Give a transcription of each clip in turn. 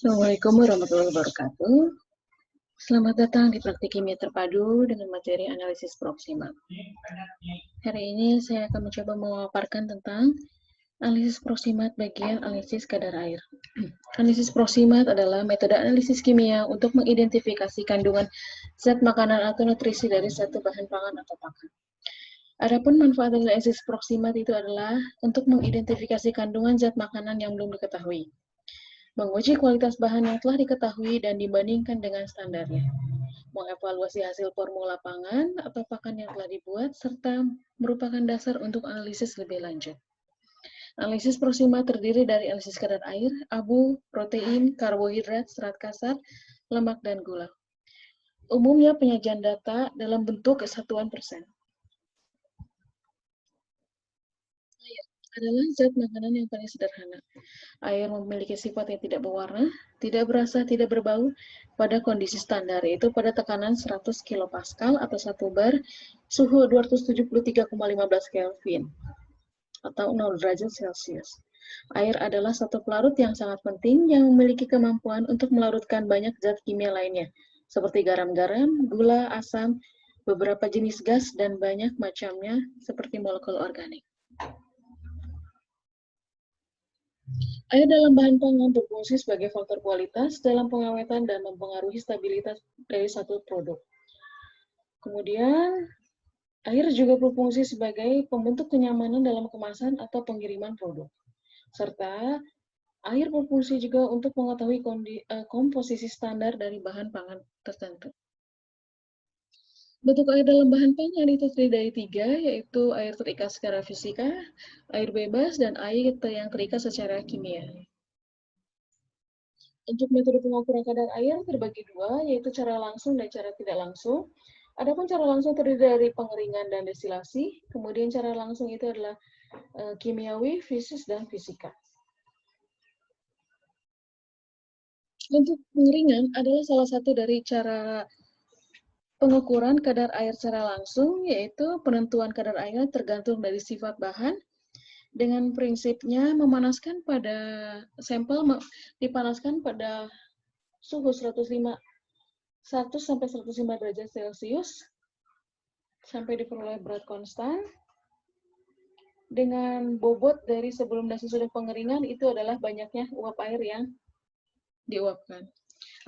Assalamualaikum warahmatullahi wabarakatuh. Selamat datang di praktik kimia terpadu dengan materi analisis proksimal. Hari ini saya akan mencoba memaparkan tentang analisis proksimat bagian analisis kadar air. Analisis proksimat adalah metode analisis kimia untuk mengidentifikasi kandungan zat makanan atau nutrisi dari satu bahan pangan atau pakan. Adapun manfaat analisis proksimat itu adalah untuk mengidentifikasi kandungan zat makanan yang belum diketahui, menguji kualitas bahan yang telah diketahui dan dibandingkan dengan standarnya, mengevaluasi hasil formula pangan atau pakan yang telah dibuat, serta merupakan dasar untuk analisis lebih lanjut. Analisis proksimat terdiri dari analisis kadar air, abu, protein, karbohidrat, serat kasar, lemak, dan gula. Umumnya penyajian data dalam bentuk kesatuan persen. Adalah zat makanan yang paling sederhana. Air memiliki sifat yang tidak berwarna, tidak berasa, tidak berbau pada kondisi standar, yaitu pada tekanan 100 kilopascal atau 1 bar, suhu 273,15 Kelvin atau 0 derajat Celcius. Air adalah satu pelarut yang sangat penting yang memiliki kemampuan untuk melarutkan banyak zat kimia lainnya, seperti garam-garam, gula, asam, beberapa jenis gas, dan banyak macamnya seperti molekul organik. Air dalam bahan pangan berfungsi sebagai faktor kualitas dalam pengawetan dan mempengaruhi stabilitas dari satu produk. Kemudian, air juga berfungsi sebagai pembentuk kenyamanan dalam kemasan atau pengiriman produk. Serta, air berfungsi juga untuk mengetahui komposisi standar dari bahan pangan tertentu. Bentuk air dalam bahan pangan itu terdiri dari 3, yaitu air terikat secara fisika, air bebas, dan air yang terikat secara kimia. Untuk metode pengukuran kadar air terbagi 2, yaitu cara langsung dan cara tidak langsung. Adapun cara langsung terdiri dari pengeringan dan destilasi, kemudian cara langsung itu adalah kimiawi, fisis, dan fisika. Untuk pengeringan adalah salah satu dari cara pengukuran kadar air secara langsung, yaitu penentuan kadar air tergantung dari sifat bahan, dengan prinsipnya memanaskan pada sampel dipanaskan pada suhu 100 sampai 105 derajat Celcius sampai diperoleh berat konstan. Dengan bobot dari sebelum dan sesudah pengeringan itu adalah banyaknya uap air yang diuapkan.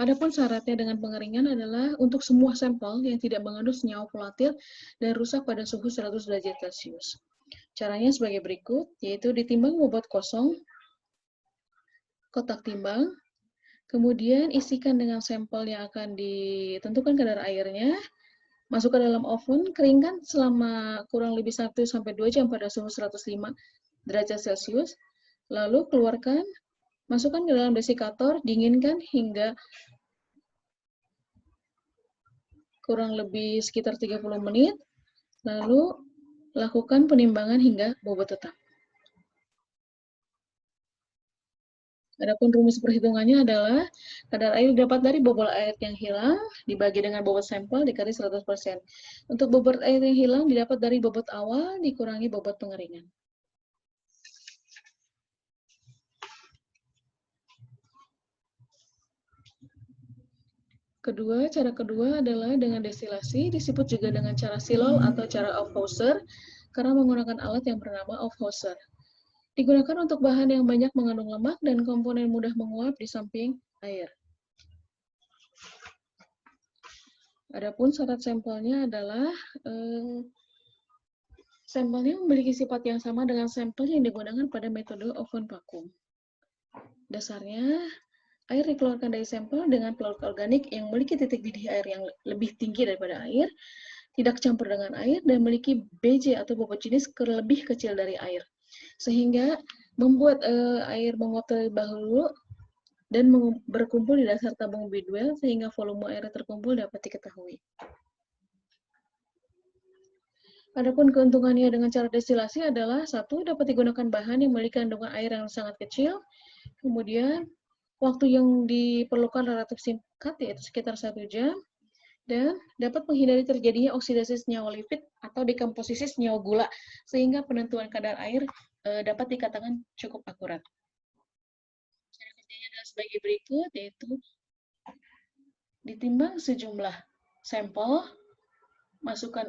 Adapun syaratnya dengan pengeringan adalah untuk semua sampel yang tidak mengandung senyawa volatil dan rusak pada suhu 100 derajat Celcius. Caranya sebagai berikut, yaitu ditimbang bobot kosong, kotak timbang, kemudian isikan dengan sampel yang akan ditentukan kadar airnya, masukkan dalam oven, keringkan selama kurang lebih 1-2 jam pada suhu 105 derajat Celcius, lalu keluarkan, masukkan ke dalam desikator, dinginkan hingga kurang lebih sekitar 30 menit, lalu lakukan penimbangan hingga bobot tetap. Adapun rumus perhitungannya adalah kadar air didapat dari bobot air yang hilang dibagi dengan bobot sampel dikali 100%. Untuk bobot air yang hilang didapat dari bobot awal dikurangi bobot pengeringan. Cara kedua adalah dengan destilasi, disebut juga dengan cara silol atau cara Aufhauser, karena menggunakan alat yang bernama Aufhauser. Digunakan untuk bahan yang banyak mengandung lemak dan komponen mudah menguap di samping air. Adapun syarat sampelnya adalah sampelnya memiliki sifat yang sama dengan sampel yang digunakan pada metode oven vakum. Dasarnya, air dikeluarkan dari sampel dengan pelarut organik yang memiliki titik didih air yang lebih tinggi daripada air, tidak campur dengan air, dan memiliki BJ atau bobot jenis lebih kecil dari air. Sehingga membuat air menguap terlebih dahulu dan berkumpul di dasar tabung bidwell sehingga volume air terkumpul dapat diketahui. Adapun keuntungannya dengan cara destilasi adalah 1, dapat digunakan bahan yang memiliki kandungan air yang sangat kecil, kemudian waktu yang diperlukan relatif singkat, yaitu sekitar 1 jam, dan dapat menghindari terjadinya oksidasi senyawa lipid atau dekomposisi senyawa gula, sehingga penentuan kadar air dapat dikatakan cukup akurat. Cara kerjanya adalah sebagai berikut, yaitu ditimbang sejumlah sampel,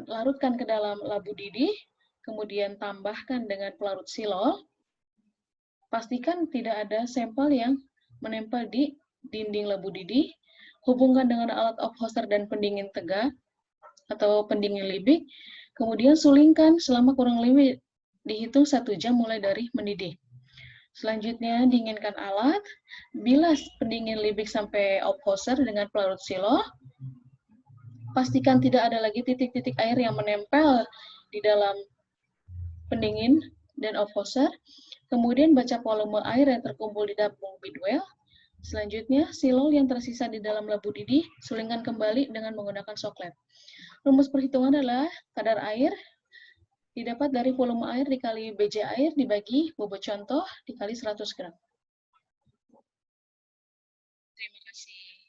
larutkan ke dalam labu didih, kemudian tambahkan dengan pelarut silol. Pastikan tidak ada sampel yang menempel di dinding labu didih. Hubungkan dengan alat ophoster dan pendingin tegak atau pendingin libik. Kemudian sulingkan selama kurang lebih dihitung 1 jam mulai dari mendidih. Selanjutnya, dinginkan alat. Bilas pendingin libik sampai ophoster dengan pelarut silol. Pastikan tidak ada lagi titik-titik air yang menempel di dalam pendingin dan ophoster. Kemudian baca volume air yang terkumpul di tabung bidwell. Selanjutnya, silol yang tersisa di dalam labu didih sulingkan kembali dengan menggunakan soklet. Rumus perhitungan adalah kadar air didapat dari volume air dikali BJ air dibagi bobot contoh dikali 100 gram. Terima kasih.